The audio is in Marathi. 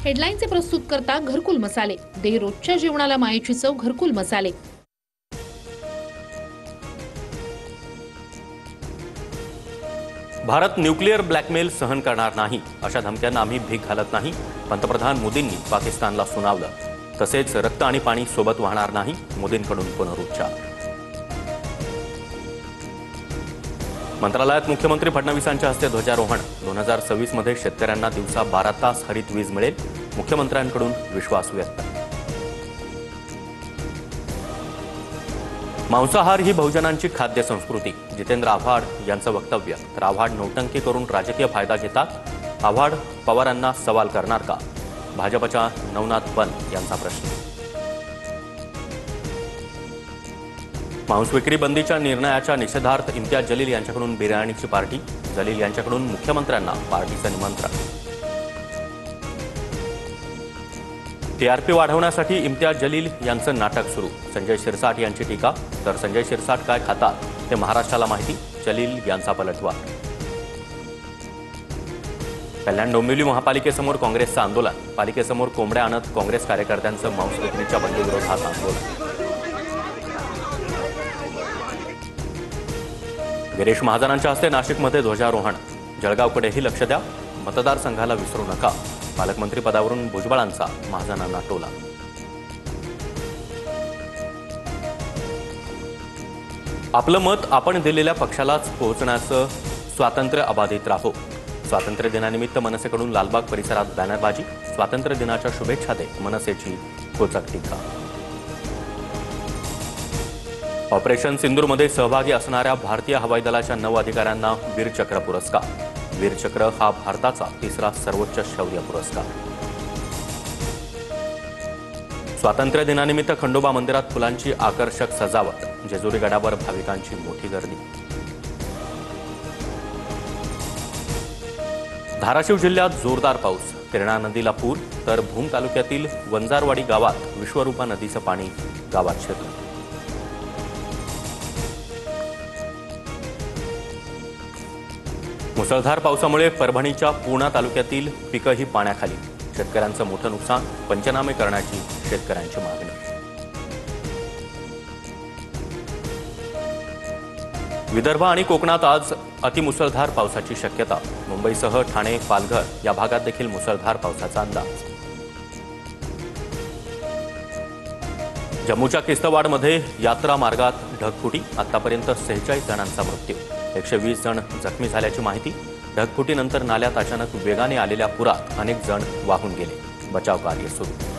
हेडलाईनचे प्रस्तुतकर्ता घरकुल मसाले. दे रोजच्या जेवणाला मायेची चव घरकुल मसाले. भारत न्यूक्लिअर ब्लॅकमेल सहन करणार नाही अशा धमक्यांना आम्ही भीक घालत नाही. पंतप्रधान मोदींनी पाकिस्तानला सुनावलं. तसेच रक्त आणि पाणी सोबत वाहणार नाही, मोदींकडून पुनरुच्चार. मंत्रालयात मुख्यमंत्री फडणवीसांच्या हस्ते ध्वजारोहण. 2026 मध्ये शेतकऱ्यांना दिवसा 12 तास हरित वीज मिळेल, मुख्यमंत्र्यांकडून विश्वास व्यक्त. मांसाहार ही बहुजनांची खाद्य संस्कृती. जितेंद्र आव्हाड यांचं वक्तव्य. तर आव्हाड नौटंकी करून राजकीय फायदा घेतात. आव्हाड पवारांना सवाल करणार का? भाजपच्या नवनाथ बन यांचा प्रश्न. मांस विक्री बंदीच्या निर्णयाच्या निषेधार्थ इम्तियाज जलील यांच्याकडून बिर्याणीची पार्टी. जलील यांच्याकडून मुख्यमंत्र्यांना पार्टीचं निमंत्रण. टीआरपी वाढवण्यासाठी इम्तियाज जलील यांचं नाटक सुरू. संजय शिरसाट यांची टीका. तर संजय शिरसाट काय खातात ते महाराष्ट्राला माहिती, जलील यांचा पलटवार. कल्याण डोंबिवली महापालिकेसमोर काँग्रेसचं आंदोलन. पालिकेसमोर कोंबड्या आणत काँग्रेस कार्यकर्त्यांचं मांस विक्रीच्या बंदीविरोधात आंदोलन. गिरीश महाजनांच्या हस्ते नाशिकमध्ये ध्वजारोहण. जळगावकडेही लक्ष द्या, मतदारसंघाला विसरू नका. पालकमंत्री पदावरून भुजबळांचा महाजनांना टोला. आपलं मत आपण दिलेल्या पक्षालाच पोहोचण्याचं स्वातंत्र्य अबाधित राहो. स्वातंत्र्य दिनानिमित्त मनसेकडून लालबाग परिसरात बॅनरबाजी. स्वातंत्र्य दिनाच्या शुभेच्छा देत मनसेची खोचक टीका. ऑपरेशन सिंदूरमध्ये सहभागी असणाऱ्या भारतीय हवाई दलाच्या 9 अधिकाऱ्यांना वीरचक्र पुरस्कार. वीरचक्र हा भारताचा 3रा सर्वोच्च शौर्य पुरस्कार. स्वातंत्र्य दिनानिमित्त खंडोबा मंदिरात फुलांची आकर्षक सजावट. जेजुरी गडावर भाविकांची मोठी गर्दी. धाराशिव जिल्ह्यात जोरदार पाऊस. तेरणा नदीला पूर, तर भूम तालुक्यातील वंजारवाडी गावात विश्वरूपा नदीचं पाणी गावात शिरलं. मुसळधार पावसामुळे परभणीच्या पूर्णा तालुक्यातील पिकंही पाण्याखाली. शेतकऱ्यांचं मोठं नुकसान. पंचनामे करण्याची शेतकऱ्यांची मागणी. विदर्भ आणि कोकणात आज अतिमुसळधार पावसाची शक्यता. मुंबईसह ठाणे, पालघर या भागात देखील मुसळधार पावसाचा अंदाज. जम्मूच्या किस्तवाडमध्ये यात्रा मार्गात ढगफुटी. आतापर्यंत 46 जणांचा मृत्यू. 120 जण जखमी झाल्याची माहिती. ढगफुटीनंतर नाल्यात अचानक वेगाने आलेल्या पुरात अनेक जण वाहून गेले. बचाव कार्य सुरू.